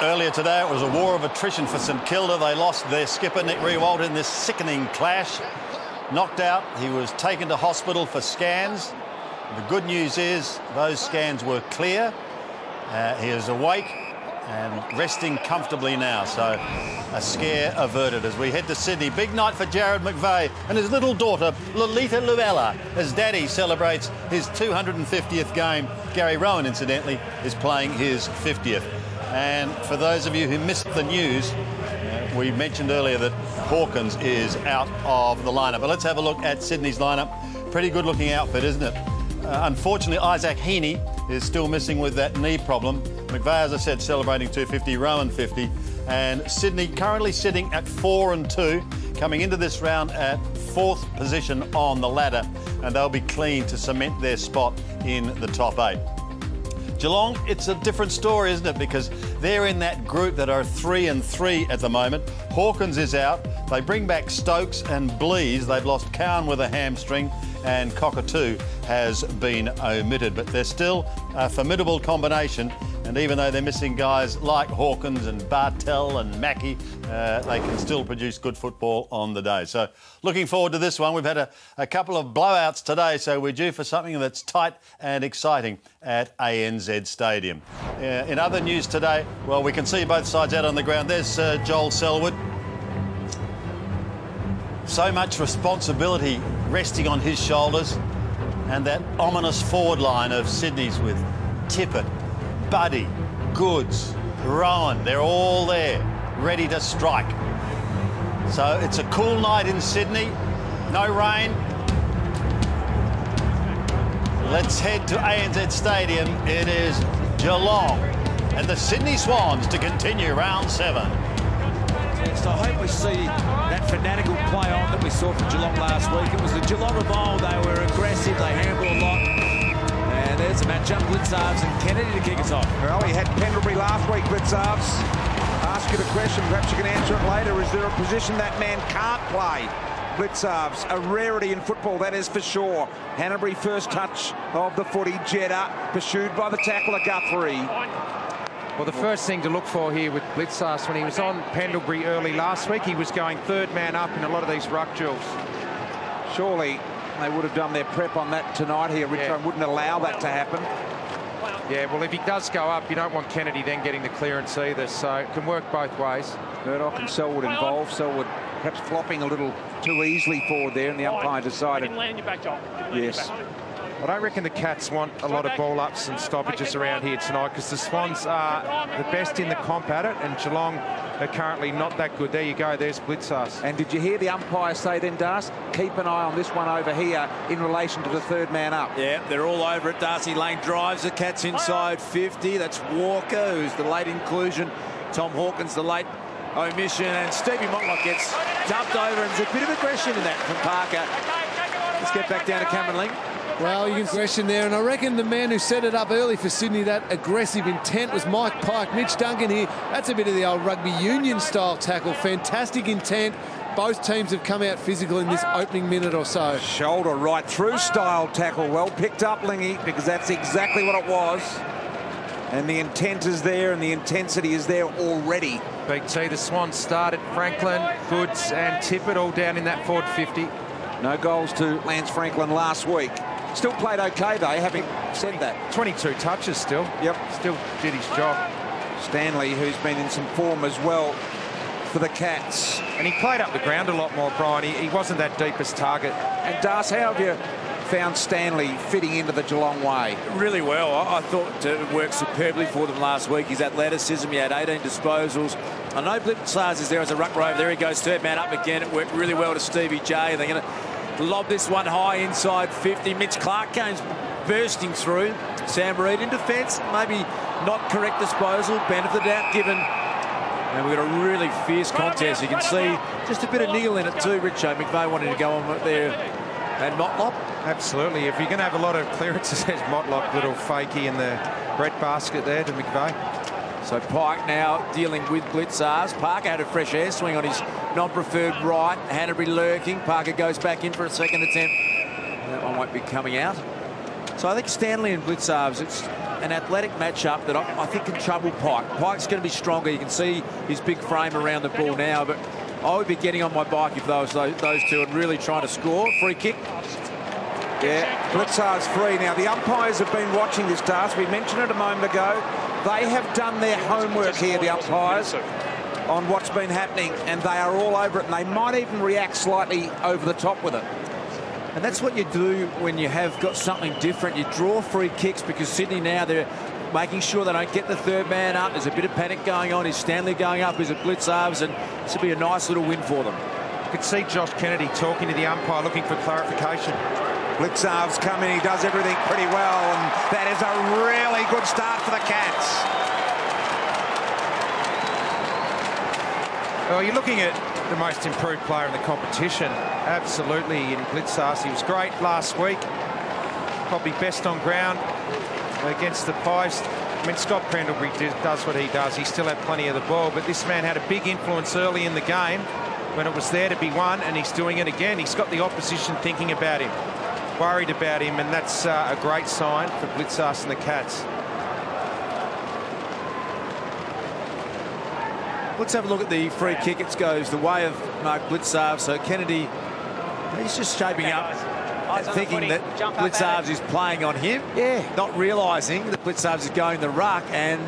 Earlier today, it was a war of attrition for St Kilda. They lost their skipper, Nick Riewoldt, in this sickening clash. Knocked out, he was taken to hospital for scans. The good news is those scans were clear. He is awake and resting comfortably now, so a scare averted as we head to Sydney. Big night for Jared McVeigh and his little daughter, Lolita Luella, as Daddy celebrates his 250th game. Gary Rowan, incidentally, is playing his 50th. And for those of you who missed the news, we mentioned earlier that Hawkins is out of the lineup. But let's have a look at Sydney's lineup. Pretty good looking outfit, isn't it? Unfortunately, Isaac Heaney is still missing with that knee problem. McVeigh, as I said, celebrating 250, Rowan 50. And Sydney currently sitting at 4-2, coming into this round at 4th position on the ladder. And they'll be clean to cement their spot in the top 8. Geelong, it's a different story, isn't it? Because they're in that group that are 3-3 at the moment. Hawkins is out. They bring back Stokes and Blees. They've lost Cowan with a hamstring, and Cockatoo has been omitted. But they're still a formidable combination. And even though they're missing guys like Hawkins and Bartel and Mackie, they can still produce good football on the day. So looking forward to this one. We've had a couple of blowouts today, so we're due for something that's tight and exciting at ANZ Stadium. In other news today, well, we can see both sides out on the ground. There's Joel Selwood. So much responsibility resting on his shoulders, and that ominous forward line of Sydney's with Tippett, Buddy, Goods, Rowan, they're all there, ready to strike. So it's a cool night in Sydney, no rain. Let's head to ANZ Stadium. It is Geelong and the Sydney Swans to continue round 7. So I hope we see that fanatical play on that we saw from Geelong last week. It was the Geelong of old. They were aggressive, they handled a lot. And there's a match-up, Blitzarves and Kennedy to kick us off. Well, he had Pendlebury last week, Blitzarves. Ask you the question, perhaps you can answer it later. Is there a position that man can't play? Blitzarves, a rarity in football, that is for sure. Hanbury, first touch of the footy. Jeddah, pursued by the tackler, Guthrie. Well, the first thing to look for here with Blitzarves, when he was on Pendlebury early last week, he was going third man up in a lot of these ruck drills. Surely they would have done their prep on that tonight here. Richard wouldn't allow that to happen. Yeah, well, if he does go up, you don't want Kennedy then getting the clearance either, so it can work both ways. Murdoch and Selwood involved. Selwood perhaps flopping a little too easily forward there, and the umpire decided. Yes. I don't reckon the Cats want a lot of ball-ups and stoppages around here tonight, because the Swans are the best in the comp at it, and Geelong are currently not that good. There you go, there's Blitzarves. And did you hear the umpire say then, Darcy, keep an eye on this one over here in relation to the third man up? Yeah, they're all over it. Darcy Lane drives the Cats inside 50. That's Walker, who's the late inclusion. Tom Hawkins, the late omission. And Stevie Motlop gets dumped over, and there's a bit of aggression in that from Parker. Let's get back down to Cameron Ling. Well, you can question there, and I reckon the man who set it up early for Sydney, that aggressive intent, was Mike Pike. Mitch Duncan here, that's a bit of the old rugby union style tackle. Fantastic intent. Both teams have come out physical in this opening minute or so. Shoulder right through style tackle. Well picked up, Lingy, because that's exactly what it was. And the intent is there, and the intensity is there already. Big T, the Swans started Franklin, Goods and Tippett all down in that forward 50. No goals to Lance Franklin last week. Still played okay, though, having said that. 22 touches still. Yep. Still did his job. Stanley, who's been in some form as well for the Cats. And he played up the ground a lot more, Brian. He wasn't that deepest target. And, Darcy, how have you found Stanley fitting into the Geelong way? Really well. I thought it worked superbly for them last week. His athleticism, he had 18 disposals. I know Blitzarves is there as a ruck rover. There he goes, third man up again. It worked really well to Stevie J. They're going to lob this one high inside 50. Mitch Clark comes bursting through. Sam Reid in defence. Maybe not correct disposal. Benefit of the doubt given. And we've got a really fierce contest. You can see just a bit of niggle in it too, Richo. McVeigh wanted to go on there. And Motlop. Absolutely. If you're going to have a lot of clearances, there's Motlop, little fakey in the breadbasket there to McVeigh. So Pike now dealing with Blitzarves. Parker had a fresh air swing on his non-preferred right. Hanbury lurking. Parker goes back in for a second attempt. That one won't be coming out. So I think Stanley and Blitzarves, it's an athletic matchup that I think can trouble Pike. Pike's going to be stronger. You can see his big frame around the ball now, but I would be getting on my bike if those two and really trying to score. Free kick. Yeah, Blitzar's free. Now, the umpires have been watching this task. We mentioned it a moment ago. They have done their homework here, the umpires, on what's been happening, and they are all over it, and they might even react slightly over the top with it. And that's what you do when you have got something different. You draw free kicks because Sydney now, they're making sure they don't get the third man up. There's a bit of panic going on. Is Stanley going up? Is it Blitzarves? And this will be a nice little win for them. You could see Josh Kennedy talking to the umpire, looking for clarification. Blitzarves come in, he does everything pretty well, and that is a really good start for the Cats. Well, you're looking at the most improved player in the competition. Absolutely, in Blitzarves. He was great last week. Probably best on ground against the Pies. I mean, Scott Pendlebury does what he does. He still had plenty of the ball, but this man had a big influence early in the game when it was there to be won, and he's doing it again. He's got the opposition thinking about him, worried about him, and that's a great sign for Blitzarves and the Cats. Let's have a look at the free kick. It goes the way of Mark Blitzarves. So Kennedy, he's just shaping up, thinking that Blitzarves is playing on him. Yeah. Not realising that Blitzarves is going the ruck, and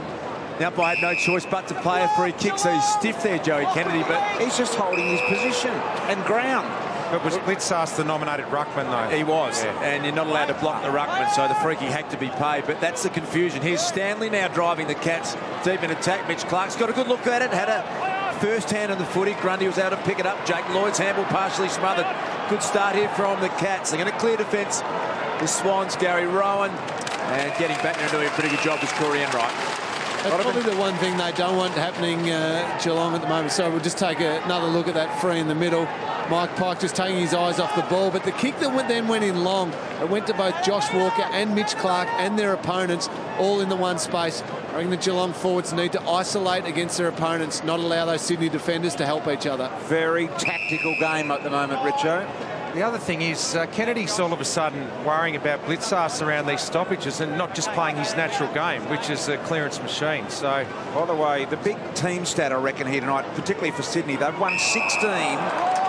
the umpire had no choice but to play a free kick. So he's stiff there, Joey Kennedy, but he's just holding his position and ground. But was Blitzarves the nominated ruckman, though? He was, yeah. And you're not allowed to block the ruckman, so the free kick had to be paid. But that's the confusion. Here's Stanley now driving the Cats deep in attack. Mitch Clark's got a good look at it, had a first hand on the footy. Grundy was able to pick it up. Jake Lloyd's handball partially smothered. Good start here from the Cats. They're going to clear defence. The Swans, Gary Rowan, and getting back there and doing a pretty good job is Corey Enright. That's probably the one thing they don't want happening, Geelong, at the moment. So we'll just take another look at that free in the middle. Mike Pike just taking his eyes off the ball. But the kick that then went in long, it went to both Josh Walker and Mitch Clark and their opponents, all in the one space. I reckon the Geelong forwards need to isolate against their opponents, not allow those Sydney defenders to help each other. Very tactical game at the moment, Richo. The other thing is Kennedy's all of a sudden worrying about Blitzarves around these stoppages and not just playing his natural game, which is a clearance machine. So, by the way, the big team stat, I reckon, here tonight, particularly for Sydney, they've won 16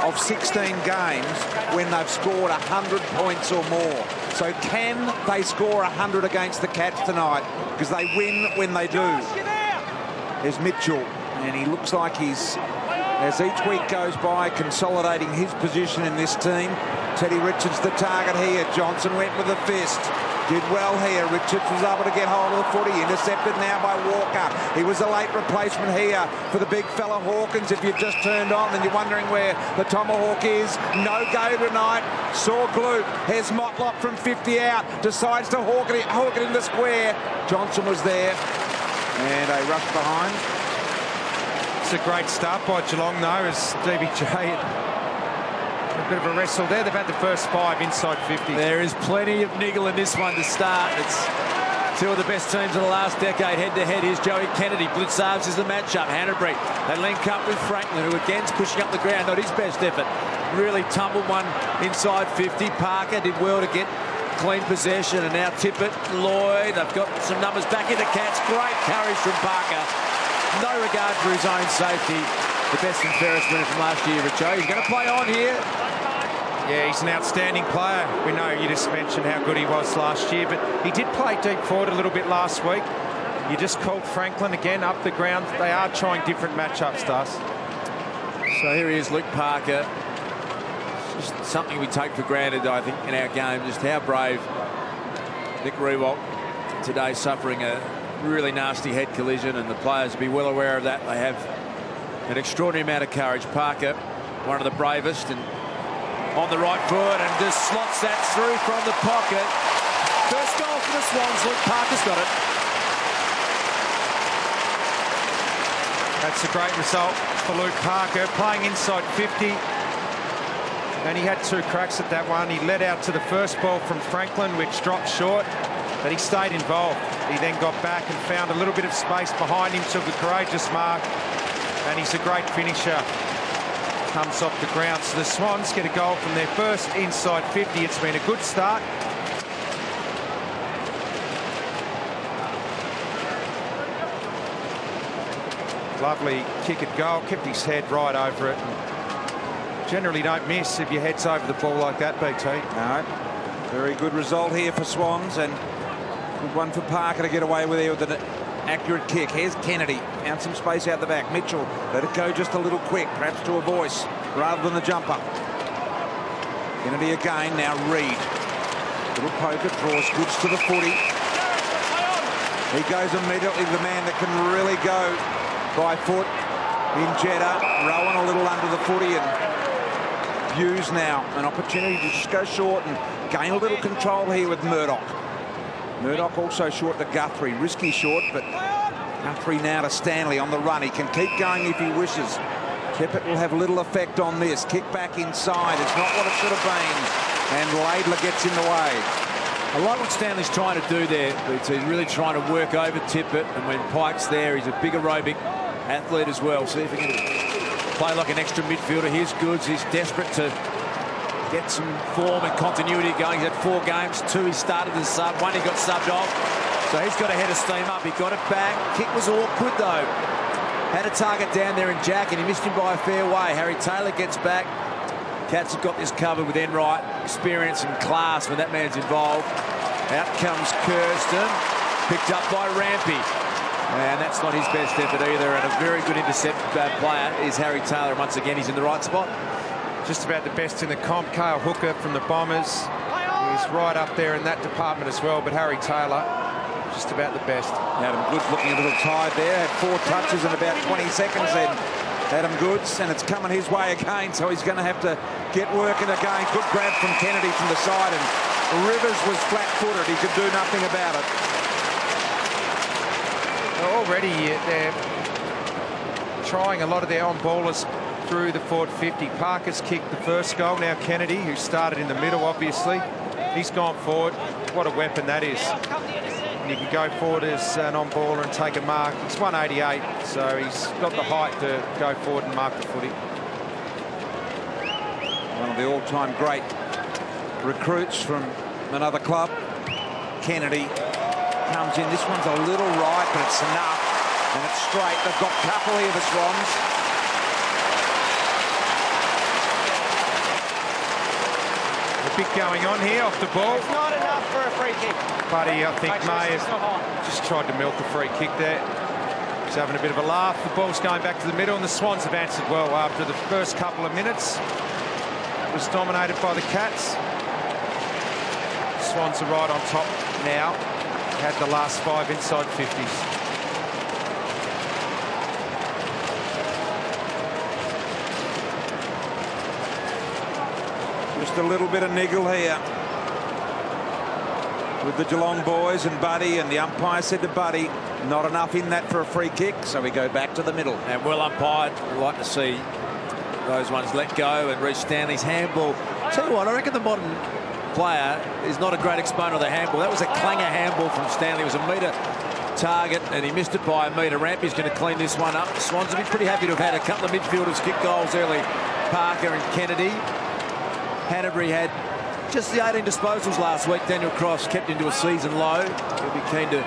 of 16 games when they've scored 100 points or more. So can they score 100 against the Cats tonight? Because they win when they do. There's Mitchell, and he looks like he's, as each week goes by, consolidating his position in this team. Teddy Richards the target here. Johnson went with the fist. Did well here. Richards was able to get hold of the footy. Intercepted now by Walker. He was a late replacement here for the big fella Hawkins. If you've just turned on, then you're wondering where the Tomahawk is. No go tonight. Saw Gloop. Here's Motlop from 50 out. Decides to hawk it in the square. Johnson was there. And a rush behind. It's a great start by Geelong, though, as DBJ a bit of a wrestle there. They've had the first 5 inside 50. There is plenty of niggle in this one to start. It's two of the best teams of the last decade head-to-head. Here's Joey Kennedy. Blitzarves is the matchup. Hanbury, they link up with Franklin, who again's pushing up the ground. Not his best effort. Really tumbled one inside 50. Parker did well to get clean possession, and now Tippett, Lloyd. They've got some numbers back in the Cats. Great courage from Parker. No regard for his own safety. The best and fairest winner from last year, Richo. He's going to play on here. Yeah, he's an outstanding player. We know you just mentioned how good he was last year, but he did play deep forward a little bit last week. You just called Franklin again up the ground. They are trying different matchups, Das. So here he is, Luke Parker. Just something we take for granted, I think, in our game. Just how brave Nick Riewoldt today, suffering a really nasty head collision, and the players will be well aware of that. They have an extraordinary amount of courage. Parker, one of the bravest, and on the right foot, and just slots that through from the pocket. First goal for the Swans. Luke Parker's got it. That's a great result for Luke Parker, playing inside 50. And he had 2 cracks at that one. He led out to the first ball from Franklin, which dropped short, but he stayed involved. He then got back and found a little bit of space behind him, took a courageous mark, and he's a great finisher. Comes off the ground. So the Swans get a goal from their first inside 50. It's been a good start. Lovely kick at goal, kept his head right over it. And generally don't miss if your head's over the ball like that, BT. No, very good result here for Swans, and good one for Parker to get away with here with an accurate kick. Here's Kennedy, found some space out the back. Mitchell let it go just a little quick, perhaps to a voice rather than the jumper. Kennedy again, now Reed. Little poker, draws goods to the footy. He goes immediately to the man that can really go by foot in Jeddah. Rowan a little under the footy, and Hughes now an opportunity to just go short and gain a little control here with Murdoch. Murdoch also short to Guthrie. Risky short, but Guthrie now to Stanley on the run. He can keep going if he wishes. Tippett will have little effect on this. Kick back inside. It's not what it should have been. And Laidler gets in the way. I like what Stanley's trying to do there. He's really trying to work over Tippett, and when Pike's there, he's a big aerobic athlete as well. See if he can play like an extra midfielder. Here's Goods. He's desperate to get some form and continuity going. He's had 4 games, 2 he started as sub, 1 he got subbed off. So he's got a head of steam up. He got it back. Kick was awkward though. Had a target down there in Jack, and he missed him by a fair way. Harry Taylor gets back. Cats have got this covered with Enright. Experience and class when that man's involved. Out comes Kirsten. Picked up by Rampy. And that's not his best effort either. And a very good intercept player is Harry Taylor. And once again, he's in the right spot. Just about the best in the comp. Cale Hooker from the Bombers. He's right up there in that department as well. But Harry Taylor, just about the best. Adam Goods looking a little tired there. Had 4 touches in about 20 seconds then. Adam Goods, and it's coming his way again, so he's going to have to get working again. Good grab from Kennedy from the side, and Rivers was flat-footed. He could do nothing about it. Already they're trying a lot of their on-ballers through the forward 50. Parker's kicked the first goal. Now Kennedy, who started in the middle, obviously. He's gone forward. What a weapon that is. And you can go forward as an on-baller and take a mark. He's 188, so he's got the height to go forward and mark the footy. One of the all-time great recruits from another club. Kennedy comes in. This one's a little right, but it's enough. And it's straight. They've got a couple here, the Swans. A bit going on here off the ball. It's not enough for a free kick. Buddy, I think May has just tried to milk the free kick there. He's having a bit of a laugh. The ball's going back to the middle, and the Swans have answered well after the first couple of minutes. It was dominated by the Cats. Swans are right on top now. Had the last 5 inside 50s. Just a little bit of niggle here with the Geelong boys and Buddy, and the umpire said to Buddy, not enough in that for a free kick, so we go back to the middle. And well umpired. We'd like to see those ones let go, and Reece Stanley's handball. Tell you what, I reckon the modern player is not a great exponent of the handball. That was a clanger handball from Stanley. It was a metre target, and he missed it by a metre. Rampy's going to clean this one up. The Swans will be pretty happy to have had a couple of midfielders kick goals early. Parker and Kennedy. Hanbury had just the 18 disposals last week. Daniel Cross kept into a season low. He'll be keen to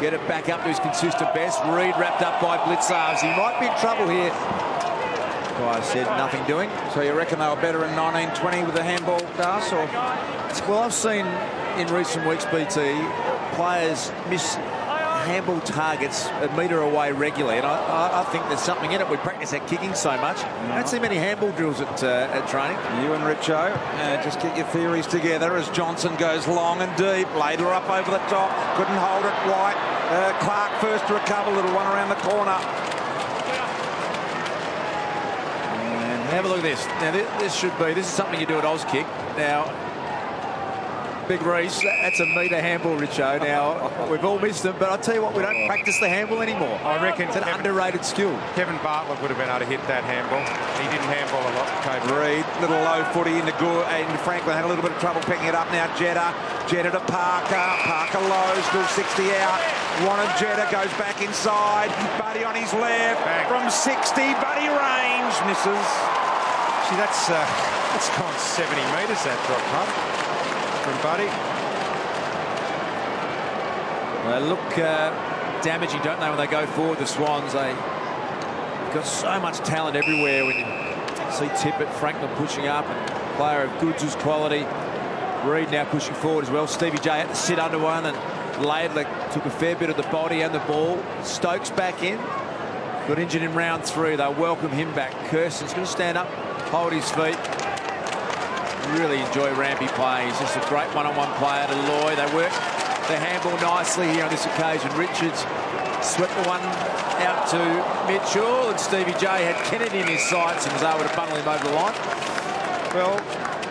get it back up to his consistent best. Reed wrapped up by Blitzarves. He might be in trouble here. I said nothing doing. So you reckon they were better in 19-20 with the handball, Das? Or? Well, I've seen in recent weeks, BT, players miss handball targets a metre away regularly, and I think there's something in it. We practice that kicking so much. I don't see many handball drills at training. You and Richo, just get your theories together as Johnson goes long and deep. Laidler up over the top, couldn't hold it. White, Clark first to recover, little one around the corner. And have a look at this. Now this is something you do at Auskick. Now, Big Reece, that's a metre handball, Richo. Now, we've all missed them, but I'll tell you what, we don't practice the handball anymore. I reckon it's an underrated skill. Kevin Bartlett would have been able to hit that handball. He didn't handball a lot. Reed, little low footy into Gore, and Franklin had a little bit of trouble picking it up. Now Jeddah to Parker. Parker low, still 60 out. Wanted Jeddah, goes back inside. Buddy on his left. Bang. From 60, Buddy range, misses. See, that's gone 70 metres, that drop punt from Buddy. They look damaging, don't they, when they go forward, the Swans. They got so much talent everywhere. When you see Tippett, Franklin pushing up, and player of Goods' quality. Reid now pushing forward as well. Stevie J had to sit under one, and Laidler took a fair bit of the body and the ball. Stokes back in. Got injured in round 3. They'll welcome him back. Kirsten's going to stand up, hold his feet. Really enjoy Rampy playing. He's just a great one-on-one player to Loy. They work the handball nicely here on this occasion. Richards swept the one out to Mitchell, and Stevie J had Kennedy in his sights and was able to bundle him over the line. Well,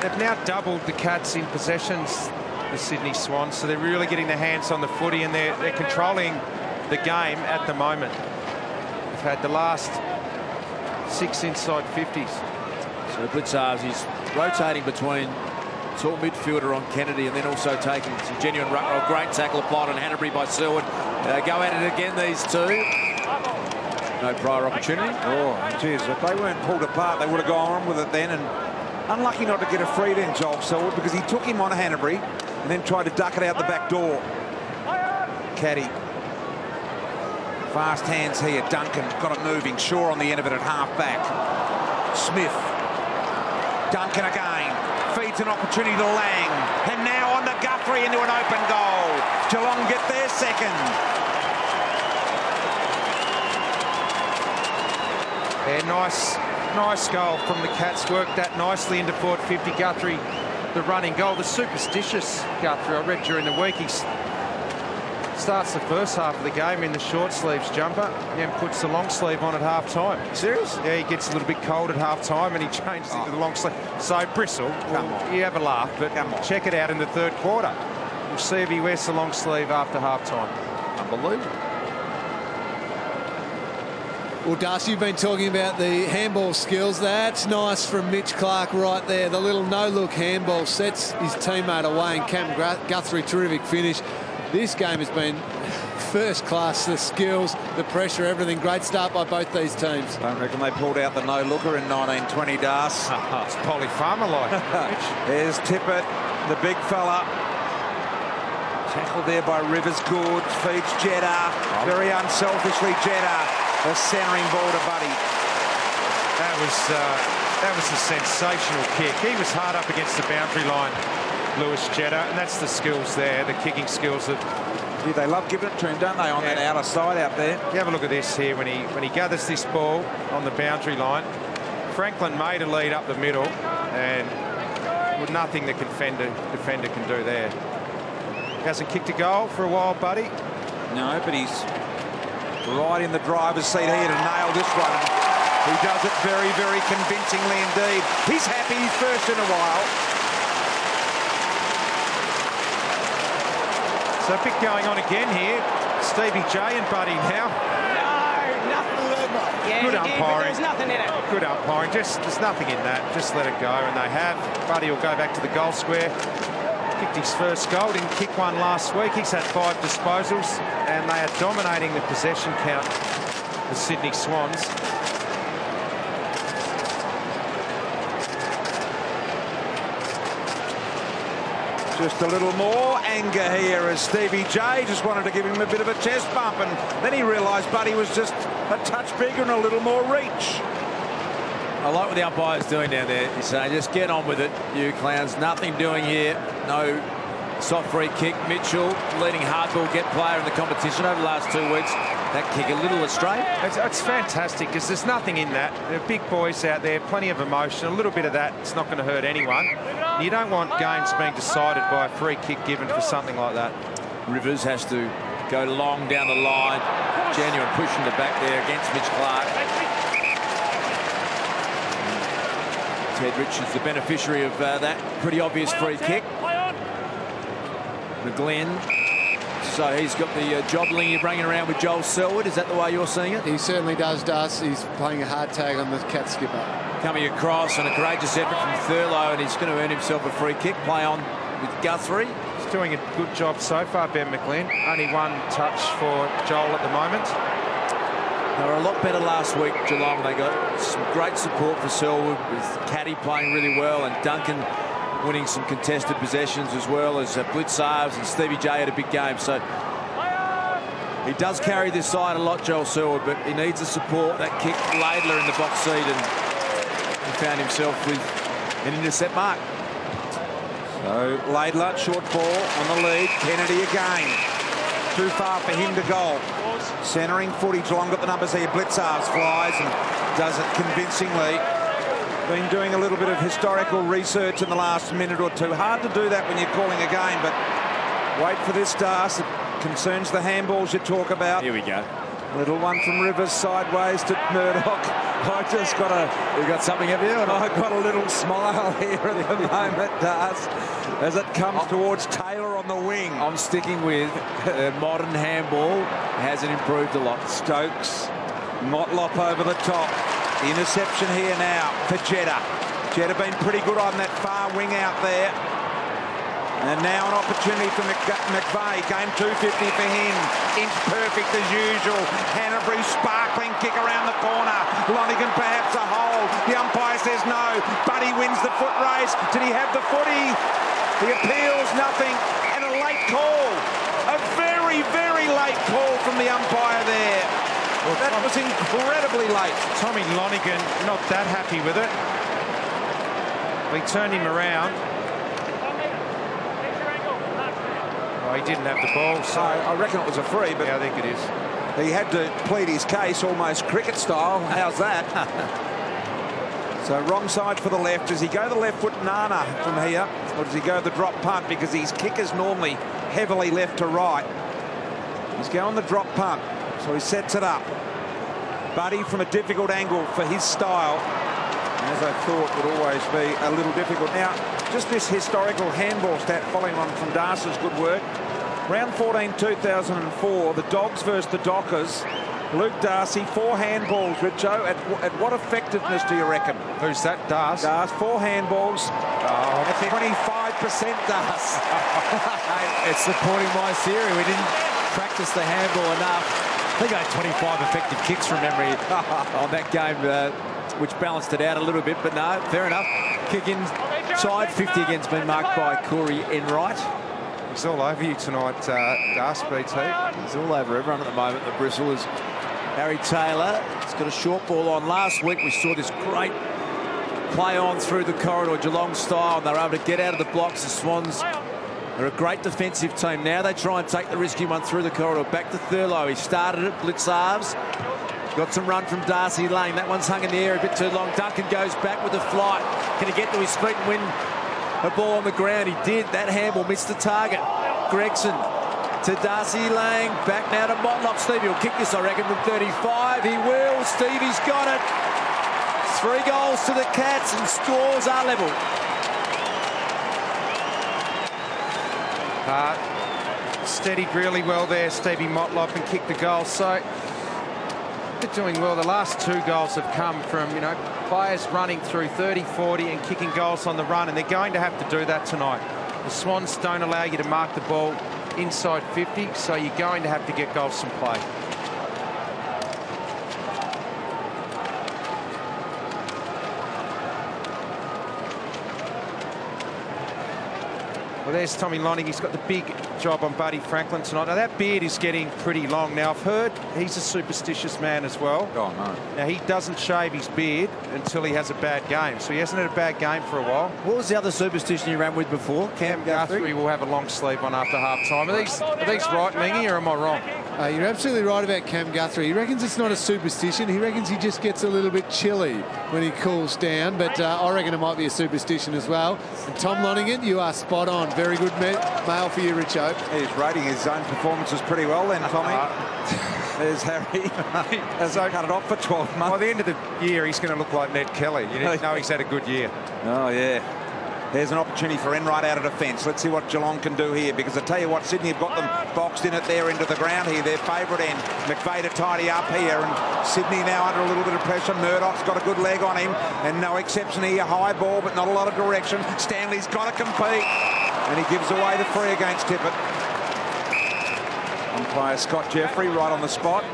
they've now doubled the Cats in possessions, the Sydney Swans, so they're really getting their hands on the footy, and they're controlling the game at the moment. They've had the last 6 inside 50s. So Blitzarves, he's rotating between tall midfielder on Kennedy and then also taking some genuine ruck roll. Great tackle applied on Hanbury by Selwood. Go at it again, these two. No prior opportunity. Oh, geez, if they weren't pulled apart, they would have gone on with it then. And unlucky not to get a free then, Joel Selwood, because he took him on Hanbury and then tried to duck it out the back door. Caddy. Fast hands here. Duncan got it moving. Shaw on the end of it at half back. Smith. Duncan again. Feeds an opportunity to Lang. And now on to Guthrie into an open goal. Geelong get their second. Yeah, nice goal from the Cats. Worked that nicely into forward 50. Guthrie, the running goal. The superstitious Guthrie, I read during the week, he starts the first half of the game in the short sleeves jumper and puts the long sleeve on at half time. Serious? Yeah, he gets a little bit cold at half time and he changes into the long sleeve. So Bristol, you have a laugh, but check it out in the third quarter. We'll see if he wears the long sleeve after half time. Unbelievable. Well, Darcy, you've been talking about the handball skills. That's nice from Mitch Clark right there. The little no-look handball sets his teammate away, and Cam Guthrie, terrific finish. This game has been first class. The skills, the pressure, everything. Great start by both these teams. Don't reckon they pulled out the no-looker in 1920, Das. It's Polly Farmer-like. There's Tippett, the big fella. Tackled there by Rivers. Good. Feeds Jeddah. Very unselfishly, Jeddah. The centering ball to Buddy. That was a sensational kick. He was hard up against the boundary line, Lewis Jeddah, and that's the skills there, the kicking skills that. Yeah, they love giving it to him, don't they, on that outer side out there? You have a look at this here when he gathers this ball on the boundary line. Franklin made a lead up the middle, and with nothing the defender can do there. He hasn't kicked a goal for a while, Buddy. No, but he's right in the driver's seat here to nail this one. He does it very, very convincingly indeed. He's happy. He's first in a while. So a bit going on again here. Stevie J and Buddy now. No, nothing. Yeah, good umpiring. There's nothing in it. Good umpiring. There's nothing in that. Just let it go, and they have. Buddy will go back to the goal square. Kicked his first goal, didn't kick one last week. He's had 5 disposals, and they are dominating the possession count, the Sydney Swans. Just a little more anger here as Stevie J just wanted to give him a bit of a chest bump, and then he realised Buddy was just a touch bigger and a little more reach. I like what the umpire's doing down there. He's saying, just get on with it, you clowns. Nothing doing here. No soft free kick. Mitchell, leading hardball get player in the competition over the last 2 weeks. That kick a little astray. It's fantastic because there's nothing in that. There are big boys out there, plenty of emotion. A little bit of that, it's not going to hurt anyone. You don't want games being decided by a free kick given for something like that. Rivers has to go long down the line. Genuine pushing the back there against Mitch Clark. Ted Richards, the beneficiary of that pretty obvious free kick. McGlynn. So he's got the jobbling you're bringing around with Joel Selwood. Is that the way you're seeing it? He certainly does. He's playing a hard tag on the Cat skipper. Coming across and a courageous effort from Thurlow, and he's going to earn himself a free kick. Play on with Guthrie. He's doing a good job so far, Ben McGlynn. Only 1 touch for Joel at the moment. They were a lot better last week, Geelong. They got some great support for Selwood, with Caddy playing really well and Duncan winning some contested possessions, as well as Blitzarves, and Stevie J had a big game. So He does carry this side a lot, Joel Selwood, but he needs the support. That kick, Laidler in the box seat, and he found himself with an intercept mark. So Laidler, short ball on the lead. Kennedy again. Too far for him to goal. Centering footage, Geelong got the numbers here. Blitzarves flies and does it convincingly. Been doing a little bit of historical research in the last minute or two. Hard to do that when you're calling a game, but wait for this, Das. It concerns the handballs you talk about. Here we go. Little one from Rivers sideways to Murdoch. I just got a... You got something, have you? I got a little smile here at the moment, Das, as it comes towards Taylor on the wing. I'm sticking with modern handball. Hasn't improved a lot. Stokes, Motlop over the top. Interception here now for Jeddah. Jeddah been pretty good on that far wing out there. And now an opportunity for McVeigh. Game 250 for him. Inch perfect as usual. Hanbury sparkling kick around the corner. Lonergan perhaps a hold. The umpire says no. Buddy wins the foot race. Did he have the footy? The appeals, nothing. And a late call. A very, very late call from the umpire there. Well, that was incredibly late. Tommy Lonergan not that happy with it. We turned him around. Oh, he didn't have the ball, so I reckon it was a free, but yeah, I think it is. He had to plead his case almost cricket style. How's that? So wrong side for the left. Does he go the left foot Nana from here, or does he go the drop punt? Because his kick is normally heavily left to right. He's going the drop punt, so he sets it up. Buddy from a difficult angle for his style, as I thought would always be a little difficult. Now, just this historical handball stat following on from Darcy's good work. Round 14, 2004, the Dogs versus the Dockers. Luke Darcy, 4 handballs. Richo, at what effectiveness do you reckon? Who's that, Darcy? 4 handballs. Oh, at 25%, Darcy. It's supporting my theory. We didn't practice the handball enough. I think I had 25 effective kicks from memory on that game, which balanced it out a little bit, but no, fair enough. Kick inside, 50 against been marked by Corey Enright. He's all over you tonight, Das, BT. He's all over everyone at the moment. The bristle is Harry Taylor. He's got a short ball on. Last week we saw this great play on through the corridor, Geelong style, and they were able to get out of the blocks. The Swans are a great defensive team. Now they try and take the risky one through the corridor. Back to Thurlow. He started it. Blitzarves. Got some run from Darcy Lane. That one's hung in the air a bit too long. Duncan goes back with a flight. Can he get to his feet and win a ball on the ground? He did. That handball missed the target. Gregson to Darcy Lang. Back now to Motlop. Stevie will kick this, I reckon, from 35. He will. Stevie's got it. 3 goals to the Cats and scores are level. Steadied really well there, Stevie Motlop, and kicked the goal. So they're doing well. The last 2 goals have come from, players running through 30, 40 and kicking goals on the run, and they're going to have to do that tonight. The Swans don't allow you to mark the ball inside 50, so you're going to have to get goals from play. Well, there's Tommy Lonergan. He's got the big job on Buddy Franklin tonight. Now, that beard is getting pretty long. Now, I've heard he's a superstitious man as well. Oh, no. Now, he doesn't shave his beard until he has a bad game. So he hasn't had a bad game for a while. What was the other superstition you ran with before? Cam Guthrie will have a long sleeve on after half-time. Are these right, Mingy, or am I wrong? You're absolutely right about Cam Guthrie. He reckons it's not a superstition. He reckons he just gets a little bit chilly when he cools down. But I reckon it might be a superstition as well. And Tom Lonergan, you are spot on. Very good mail for you, Richo. He's rating his own performances pretty well then, Tommy. There's Harry. As I cut it off for 12 months. By the end of the year, he's going to look like Ned Kelly. You know he's had a good year. Oh, yeah. There's an opportunity for Enright out of defence. Let's see what Geelong can do here, because I tell you what, Sydney have got them boxed in at their end of the ground here, their favourite end. McVeigh to tidy up here, and Sydney now under a little bit of pressure. Murdoch's got a good leg on him, and no exception here. High ball, but not a lot of direction. Stanley's got to compete, and he gives away the free against Tippett. Umpire Scott Jeffrey right on the spot.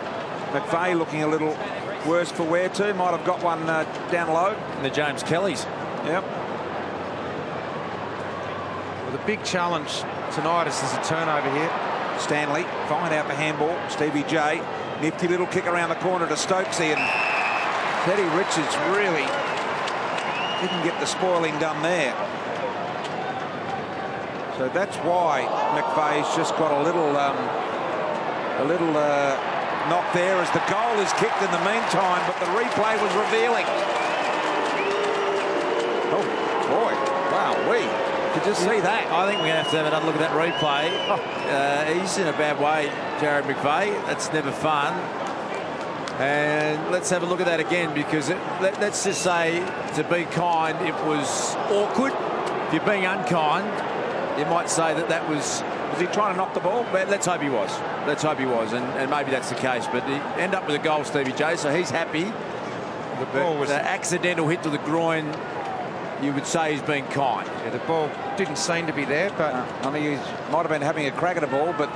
McVeigh looking a little worse for wear too. Might have got one down low. And the James Kellys. Yep. Well, the big challenge tonight is there's a turnover here. Stanley, fine out the handball. Stevie J, nifty little kick around the corner to Stokesy, and Teddy Richards really didn't get the spoiling done there. So that's why McVeigh's just got a little knock there as the goal is kicked in the meantime, but the replay was revealing. Oh boy, wow, did you see that? I think we're going to have another look at that replay. He's in a bad way, Jared McVeigh. That's never fun. And let's have a look at that again, because let's just say, to be kind, it was awkward. If you're being unkind, you might say that was... Was he trying to knock the ball? But let's hope he was. Let's hope he was, and maybe that's the case. But he ended up with a goal, Stevie J, so he's happy. The ball was an accidental hit to the groin. You would say he's been kind. Yeah, the ball didn't seem to be there, but I mean, he might have been having a crack at the ball, but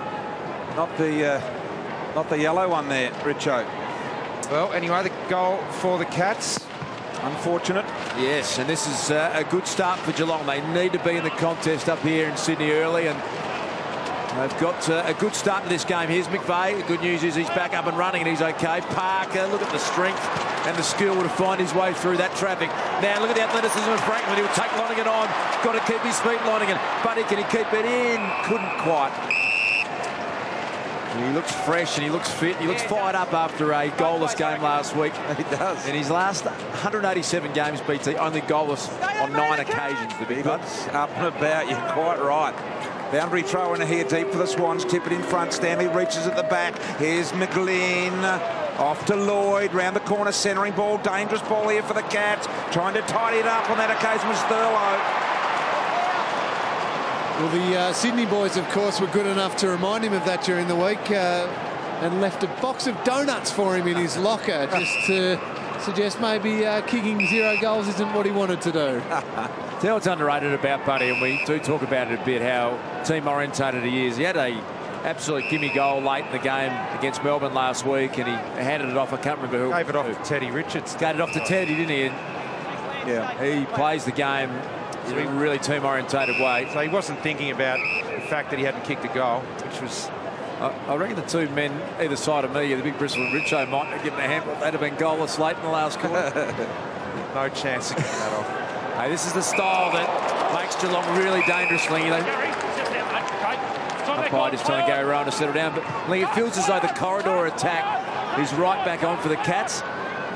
not the yellow one there, Richo. Well, anyway, the goal for the Cats. Unfortunate. Yes, and this is a good start for Geelong. They need to be in the contest up here in Sydney early, and they've got a good start to this game. Here's McVeigh. The good news is he's back up and running and he's okay. Parker, look at the strength and the skill to find his way through that traffic. Now look at the athleticism of Franklin. He'll take Lonergan on. Got to keep his feet, Lonergan. But can he keep it in? Couldn't quite. He looks fresh and he looks fit. He looks fired up after a goalless game last week. He does. In his last 187 games, BT, only goalless on 9 occasions. The big one. Up and about, you're quite right. Boundary throw in here deep for the Swans. Tip it in front. Stanley reaches at the back. Here's McGlynn. Off to Lloyd. Round the corner. Centering ball. Dangerous ball here for the Cats. Trying to tidy it up on that occasion was Thurlow. Well, the Sydney boys, of course, were good enough to remind him of that during the week and left a box of donuts for him in his locker just to suggest maybe kicking 0 goals isn't what he wanted to do. Tell you what's underrated about Buddy, and we do talk about it a bit, how team-orientated he is. He had a absolute gimme goal late in the game against Melbourne last week, and he handed it off. I can't remember who. Gave it off to Teddy Richards. Gave it off to Teddy, didn't he? And yeah, he plays the game in a really team-orientated way. So he wasn't thinking about the fact that he hadn't kicked a goal, which was... I reckon the two men either side of me, the big Bristol and Richo, might have given a handball. They'd have been goalless late in the last quarter. No chance of getting that off. Hey, this is the style that makes Geelong really dangerous, Lingy. Umpire just telling Gary Rowan to settle down, but Lingy, it feels as though the corridor attack is right back on for the Cats.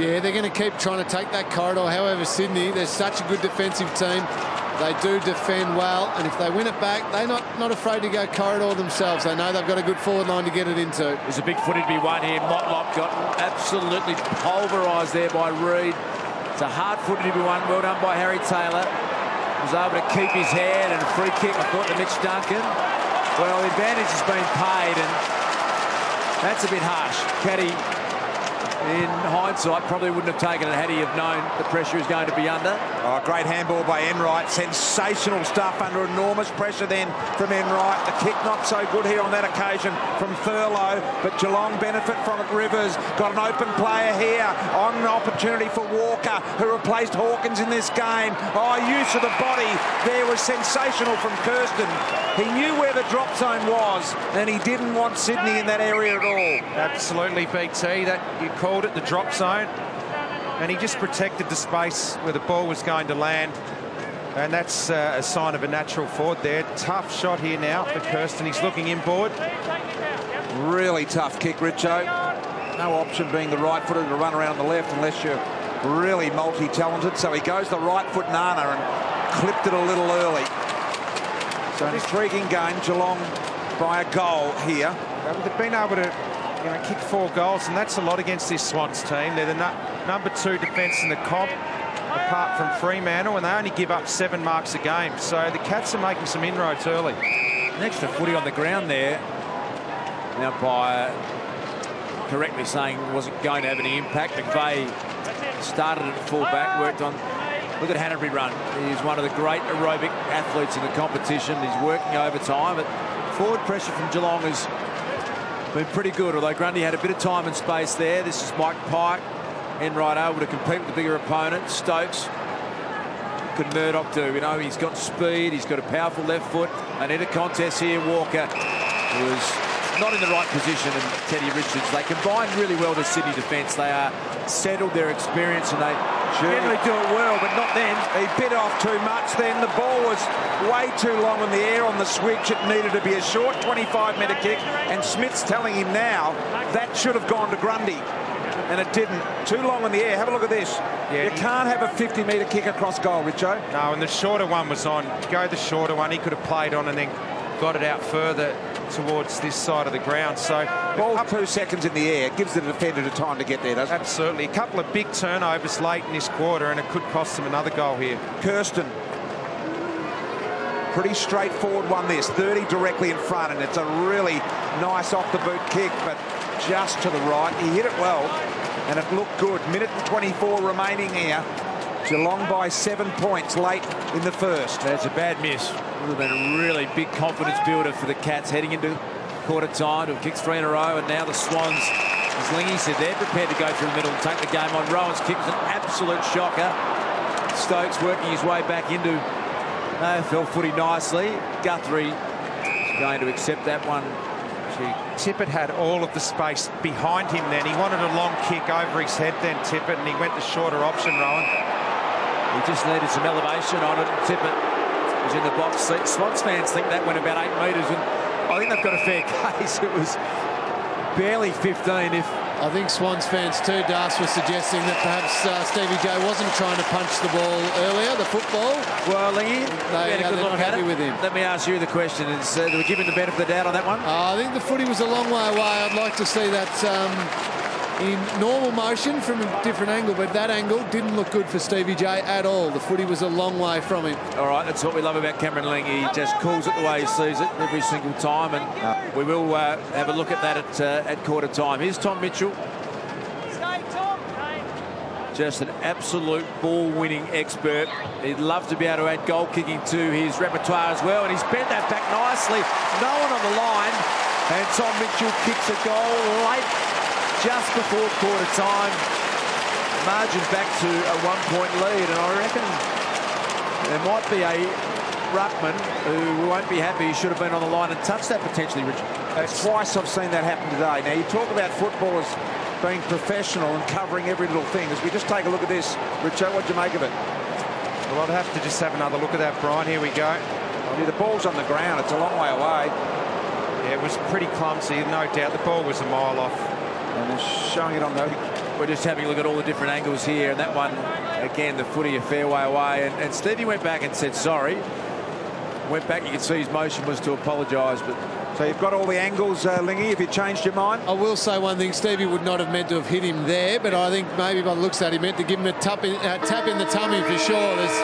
Yeah, they're going to keep trying to take that corridor. However, Sydney, they're such a good defensive team. They do defend well, and if they win it back, they're not afraid to go corridor themselves. They know they've got a good forward line to get it into. There's a big footy to be won here. Motlop got absolutely pulverised there by Reid. It's a hard footy to be won. Well done by Harry Taylor. Was able to keep his head, and a free kick, I thought, to Mitch Duncan. Well, the advantage has been paid, and that's a bit harsh. Caddy, in hindsight, probably wouldn't have taken it had he have known the pressure is going to be under. Oh, great handball by Enright. Sensational stuff under enormous pressure then from Enright. The kick not so good here on that occasion from Thurlow, but Geelong benefit from it. Rivers got an open player here on an opportunity for Walker, who replaced Hawkins in this game. Oh, use of the body there was sensational from Kirsten. He knew where the drop zone was, and he didn't want Sydney in that area at all. Absolutely, BT. That you called it, the drop zone, and he just protected the space where the ball was going to land, and that's a sign of a natural forward there. Tough shot here now for Kirsten. He's looking inboard. Really tough kick, Richo. No option being the right footer to run around the left unless you're really multi-talented. So he goes the right foot Nana and clipped it a little early. So an intriguing game. Geelong by a goal here. They've been able to kick 4 goals, and that's a lot against this Swans team. They're the number 2 defence in the comp, apart from Fremantle, and they only give up 7 marks a game. So the Cats are making some inroads early. An extra footy on the ground there. The umpire correctly saying wasn't going to have any impact. McVeigh started at full back, worked on. Look at Hanbury run. He's one of the great aerobic athletes in the competition. He's working overtime, but forward pressure from Geelong has been pretty good, although Grundy had a bit of time and space there. This is Mike Pike. Enright able to compete with the bigger opponent. Stokes. What could Murdoch do? You know, he's got speed. He's got a powerful left foot. They need a contest here. Walker was not in the right position, and Teddy Richards, they combine really well to Sydney defence. They are settled, their experience, and they generally do it well, but not then. He bit off too much then. The ball was way too long in the air on the switch. It needed to be a short 25-metre kick, and Smith's telling him now that should have gone to Grundy, and it didn't. Too long in the air. Have a look at this. Yeah, you can't have a 50-metre kick across goal, Richo. No, and the shorter one was on. Go the shorter one. He could have played on and then got it out further towards this side of the ground. So ball 2 seconds in the air gives the defender the time to get there, doesn't it? Absolutely. A couple of big turnovers late in this quarter, and it could cost them another goal here. Kirsten. Pretty straightforward one, this. 30 directly in front, and it's a really nice off-the-boot kick, but just to the right. He hit it well, and it looked good. Minute and 24 remaining here. Geelong by 7 points late in the first. That's a bad miss. Would have been a really big confidence builder for the Cats heading into quarter time. To have kicked 3 in a row, and now the Swans, as Lingy said, they're prepared to go through the middle and take the game on. Rowan's kick was an absolute shocker. Stokes working his way back into AFL footy nicely. Guthrie is going to accept that one. Tippett had all of the space behind him then. He wanted a long kick over his head then, Tippett, and he went the shorter option, Rowan. He just needed some elevation on it, and Tippett was in the box seat. Swans fans think that went about 8 metres, and I think they've got a fair case. It was barely 15. I think Swans fans too, Das, were suggesting that perhaps Stevie J wasn't trying to punch the ball earlier, the football. Well, Lingy, they're not happy with him. Let me ask you the question. Do we give him the benefit of the doubt on that one? I think the footy was a long way away. I'd like to see that in normal motion from a different angle, but that angle didn't look good for Stevie J at all. The footy was a long way from him. All right, that's what we love about Cameron Ling. He just calls it the way he sees it every single time, and we will have a look at that at quarter time. Here's Tom Mitchell. Just an absolute ball-winning expert. He'd love to be able to add goal kicking to his repertoire as well, and he's bent that back nicely. No one on the line, and Tom Mitchell kicks a goal late, just before quarter time. Margin back to a 1-point lead, and I reckon there might be a ruckman who won't be happy. He should have been on the line and touched that potentially, Richard. Twice I've seen that happen today. Now, you talk about footballers being professional and covering every little thing. As we just take a look at this, Richard, what do you make of it? Well, I'd have to just have another look at that, Brian. Here we go. Yeah, the ball's on the ground. It's a long way away. Yeah, it was pretty clumsy, no doubt. The ball was a mile off. And they're showing it on the... We're just having a look at all the different angles here, and that one, again, the footy a fair way away. And Stevie went back and said sorry. Went back, you can see his motion was to apologise, but... So you've got all the angles, Lingy. Have you changed your mind? I will say one thing. Stevie would not have meant to have hit him there, but I think maybe by the looks at it, he meant to give him a tap in the tummy for sure. There's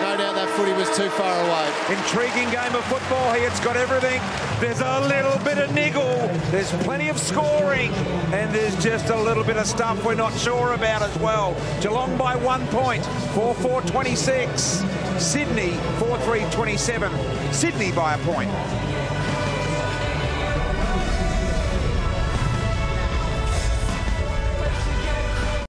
no doubt that footy was too far away. Intriguing game of football here. It's got everything. There's a little bit of niggle. There's plenty of scoring. And there's just a little bit of stuff we're not sure about as well. Geelong by 1 point. 4-4-26. Sydney 4-3-27. Sydney by a point.